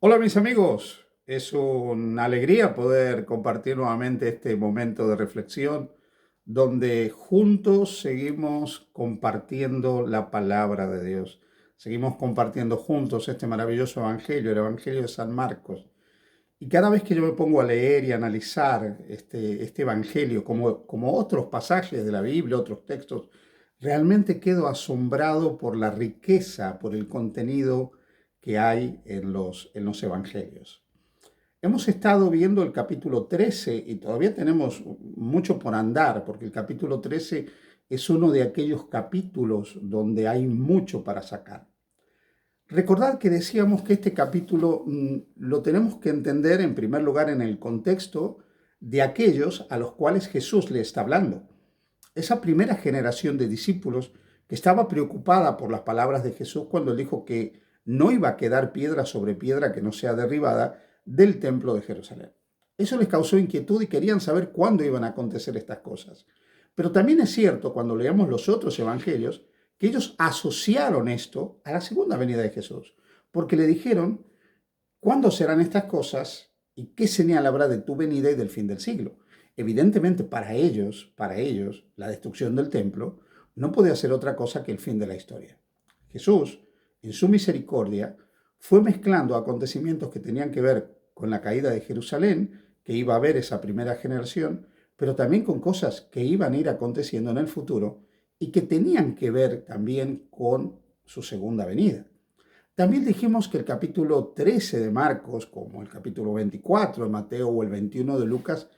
Hola mis amigos, es una alegría poder compartir nuevamente este momento de reflexión donde juntos seguimos compartiendo la palabra de Dios. Seguimos compartiendo juntos este maravilloso evangelio, el evangelio de San Marcos. Y cada vez que yo me pongo a leer y analizar este evangelio, como otros pasajes de la Biblia, otros textos, realmente quedo asombrado por la riqueza, por el contenido que hay en los evangelios. Hemos estado viendo el capítulo 13 y todavía tenemos mucho por andar, porque el capítulo 13 es uno de aquellos capítulos donde hay mucho para sacar. Recordad que decíamos que este capítulo lo tenemos que entender en primer lugar en el contexto de aquellos a los cuales Jesús le está hablando. Esa primera generación de discípulos que estaba preocupada por las palabras de Jesús cuando él dijo que no iba a quedar piedra sobre piedra que no sea derribada del templo de Jerusalén. Eso les causó inquietud y querían saber cuándo iban a acontecer estas cosas. Pero también es cierto, cuando leemos los otros evangelios, que ellos asociaron esto a la segunda venida de Jesús, porque le dijeron, ¿cuándo serán estas cosas y qué señal habrá de tu venida y del fin del siglo? Evidentemente, para ellos, la destrucción del templo no podía ser otra cosa que el fin de la historia. Jesús, en su misericordia, fue mezclando acontecimientos que tenían que ver con la caída de Jerusalén, que iba a haber esa primera generación, pero también con cosas que iban a ir aconteciendo en el futuro y que tenían que ver también con su segunda venida. También dijimos que el capítulo 13 de Marcos, como el capítulo 24 de Mateo o el 21 de Lucas,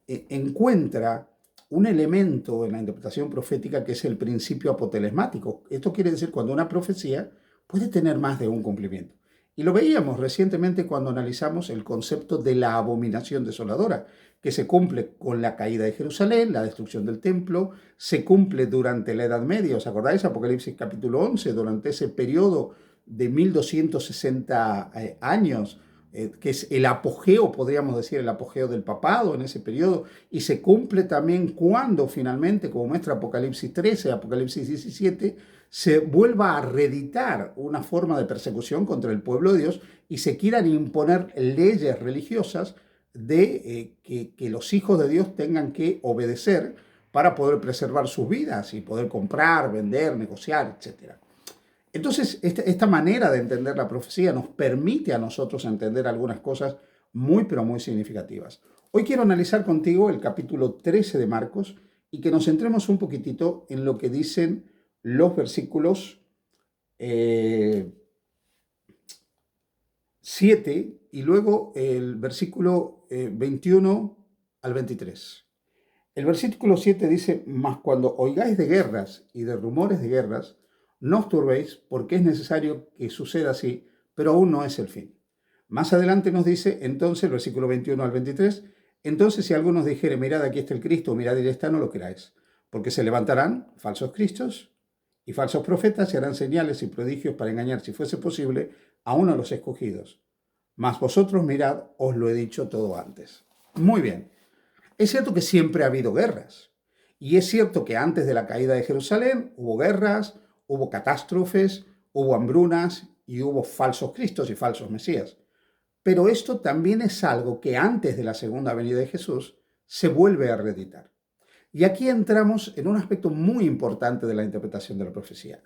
encuentra un elemento en la interpretación profética que es el principio apotelesmático. Esto quiere decir cuando una profecía puede tener más de un cumplimiento. Y lo veíamos recientemente cuando analizamos el concepto de la abominación desoladora, que se cumple con la caída de Jerusalén, la destrucción del templo, se cumple durante la Edad Media. ¿Os acordáis? Apocalipsis capítulo 11, durante ese periodo de 1260 años, que es el apogeo, podríamos decir, el apogeo del papado en ese periodo, y se cumple también cuando finalmente, como muestra Apocalipsis 13, Apocalipsis 17, se vuelva a reeditar una forma de persecución contra el pueblo de Dios y se quieran imponer leyes religiosas de que los hijos de Dios tengan que obedecer para poder preservar sus vidas y poder comprar, vender, negociar, etcétera. Entonces, esta manera de entender la profecía nos permite a nosotros entender algunas cosas muy, pero muy significativas. Hoy quiero analizar contigo el capítulo 13 de Marcos y que nos centremos un poquitito en lo que dicen los versículos eh, 7 y luego el versículo 21 al 23. El versículo 7 dice, mas cuando oigáis de guerras y de rumores de guerras, no os turbéis, porque es necesario que suceda así, pero aún no es el fin. Más adelante nos dice, entonces, el versículo 21 al 23, entonces si alguno os dijere, mirad, aquí está el Cristo, mirad, y está, no lo creáis, porque se levantarán falsos cristos y falsos profetas y harán señales y prodigios para engañar, si fuese posible, a uno de los escogidos. Mas vosotros mirad, os lo he dicho todo antes. Muy bien. Es cierto que siempre ha habido guerras. Y es cierto que antes de la caída de Jerusalén hubo guerras, hubo catástrofes, hubo hambrunas y hubo falsos cristos y falsos mesías. Pero esto también es algo que antes de la segunda venida de Jesús se vuelve a reeditar. Y aquí entramos en un aspecto muy importante de la interpretación de la profecía.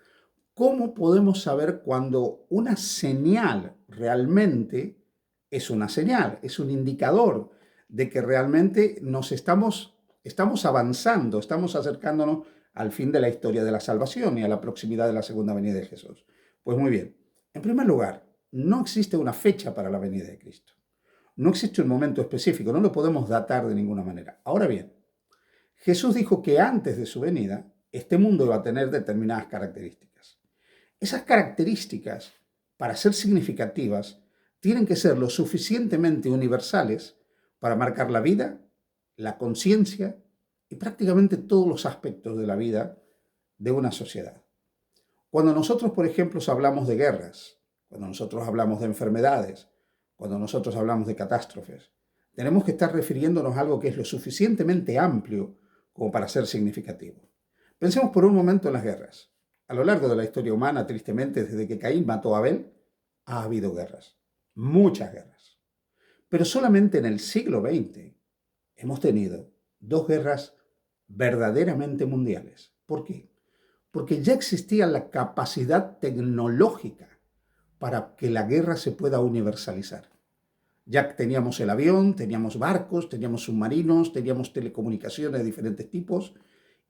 ¿Cómo podemos saber cuando una señal realmente es una señal, es un indicador de que realmente estamos avanzando, estamos acercándonos al fin de la historia de la salvación y a la proximidad de la segunda venida de Jesús? Pues muy bien, en primer lugar, no existe una fecha para la venida de Cristo. No existe un momento específico, no lo podemos datar de ninguna manera. Ahora bien, Jesús dijo que antes de su venida, este mundo iba a tener determinadas características. Esas características, para ser significativas, tienen que ser lo suficientemente universales para marcar la vida, la conciencia y prácticamente todos los aspectos de la vida de una sociedad. Cuando nosotros, por ejemplo, hablamos de guerras, cuando nosotros hablamos de enfermedades, cuando nosotros hablamos de catástrofes, tenemos que estar refiriéndonos a algo que es lo suficientemente amplio como para ser significativo. Pensemos por un momento en las guerras. A lo largo de la historia humana, tristemente, desde que Caín mató a Abel, ha habido guerras. muchas guerras. Pero solamente en el siglo XX hemos tenido dos guerras verdaderamente mundiales. ¿Por qué? Porque ya existía la capacidad tecnológica para que la guerra se pueda universalizar. Ya teníamos el avión, teníamos barcos, teníamos submarinos, teníamos telecomunicaciones de diferentes tipos,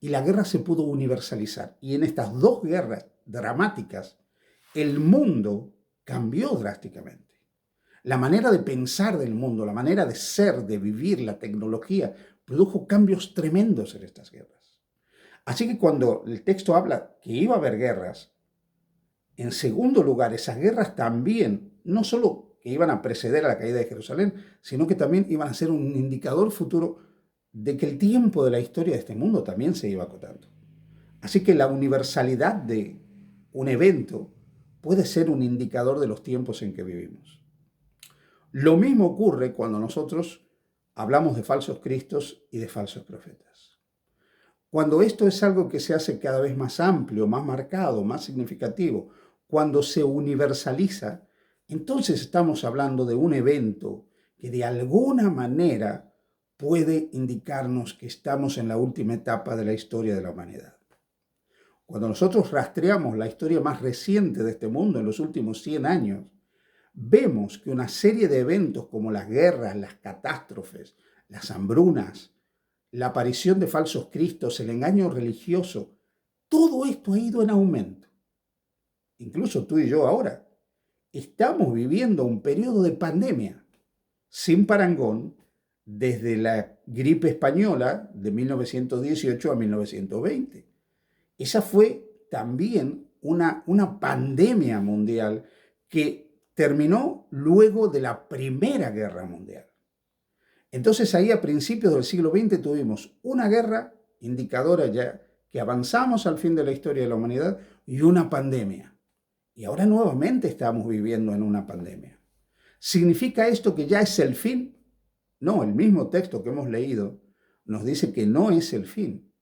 y la guerra se pudo universalizar. Y en estas dos guerras dramáticas, el mundo cambió drásticamente. La manera de pensar del mundo, la manera de ser, de vivir, la tecnología, produjo cambios tremendos en estas guerras. Así que cuando el texto habla que iba a haber guerras, en segundo lugar, esas guerras también, no solo que iban a preceder a la caída de Jerusalén, sino que también iban a ser un indicador futuro de que el tiempo de la historia de este mundo también se iba acotando. Así que la universalidad de un evento puede ser un indicador de los tiempos en que vivimos. Lo mismo ocurre cuando nosotros hablamos de falsos cristos y de falsos profetas. Cuando esto es algo que se hace cada vez más amplio, más marcado, más significativo, cuando se universaliza, entonces estamos hablando de un evento que de alguna manera puede indicarnos que estamos en la última etapa de la historia de la humanidad. Cuando nosotros rastreamos la historia más reciente de este mundo en los últimos 100 años, vemos que una serie de eventos como las guerras, las catástrofes, las hambrunas, la aparición de falsos cristos, el engaño religioso, todo esto ha ido en aumento. Incluso tú y yo ahora estamos viviendo un periodo de pandemia sin parangón desde la gripe española de 1918 a 1920. Esa fue también una pandemia mundial que terminó luego de la Primera Guerra Mundial. Entonces ahí a principios del siglo XX tuvimos una guerra, indicadora ya que avanzamos al fin de la historia de la humanidad, y una pandemia. Y ahora nuevamente estamos viviendo en una pandemia. ¿Significa esto que ya es el fin? No, el mismo texto que hemos leído nos dice que no es el fin,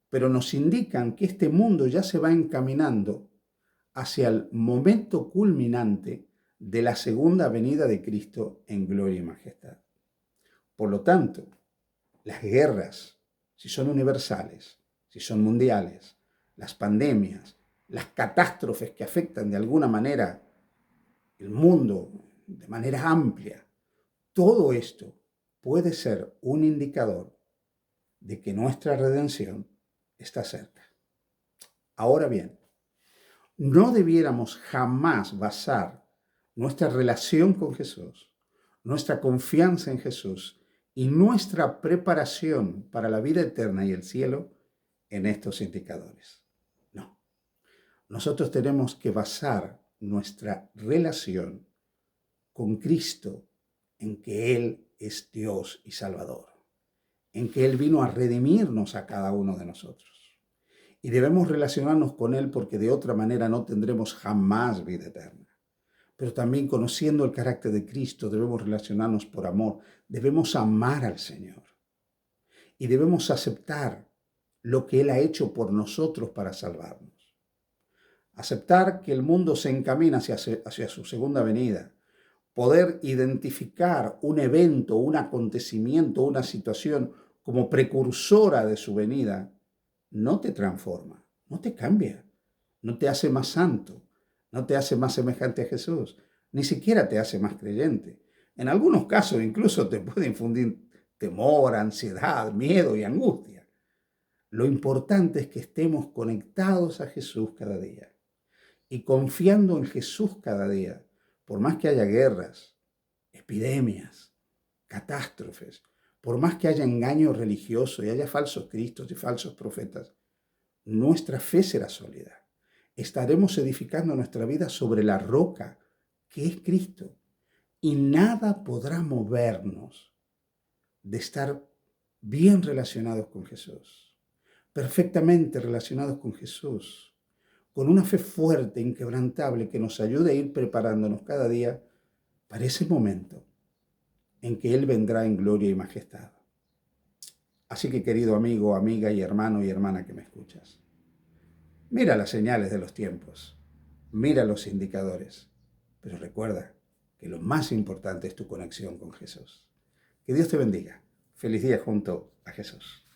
pero nos indican que este mundo ya se va encaminando hacia el momento culminante de la segunda venida de Cristo en gloria y majestad. Por lo tanto, las guerras, si son universales, si son mundiales, las pandemias, las catástrofes que afectan de alguna manera el mundo de manera amplia, todo esto puede ser un indicador de que nuestra redención está cerca. Ahora bien, no debiéramos jamás basar nuestra relación con Jesús, nuestra confianza en Jesús y nuestra preparación para la vida eterna y el cielo en estos indicadores. No. Nosotros tenemos que basar nuestra relación con Cristo en que Él es Dios y Salvador, en que Él vino a redimirnos a cada uno de nosotros. Y debemos relacionarnos con Él porque de otra manera no tendremos jamás vida eterna. Pero también conociendo el carácter de Cristo debemos relacionarnos por amor. Debemos amar al Señor. Y debemos aceptar lo que Él ha hecho por nosotros para salvarnos. Aceptar que el mundo se encamina hacia su segunda venida. Poder identificar un evento, un acontecimiento, una situación como precursora de su venida, no te transforma, no te cambia, no te hace más santo, no te hace más semejante a Jesús, ni siquiera te hace más creyente. En algunos casos incluso te puede infundir temor, ansiedad, miedo y angustia. Lo importante es que estemos conectados a Jesús cada día y confiando en Jesús cada día, por más que haya guerras, epidemias, catástrofes, por más que haya engaño religioso y haya falsos cristos y falsos profetas, nuestra fe será sólida. Estaremos edificando nuestra vida sobre la roca que es Cristo y nada podrá movernos de estar bien relacionados con Jesús, perfectamente relacionados con Jesús, con una fe fuerte, inquebrantable, que nos ayude a ir preparándonos cada día para ese momento en que Él vendrá en gloria y majestad. Así que, querido amigo, amiga y hermano y hermana que me escuchas, mira las señales de los tiempos, mira los indicadores, pero recuerda que lo más importante es tu conexión con Jesús. Que Dios te bendiga. Feliz día junto a Jesús.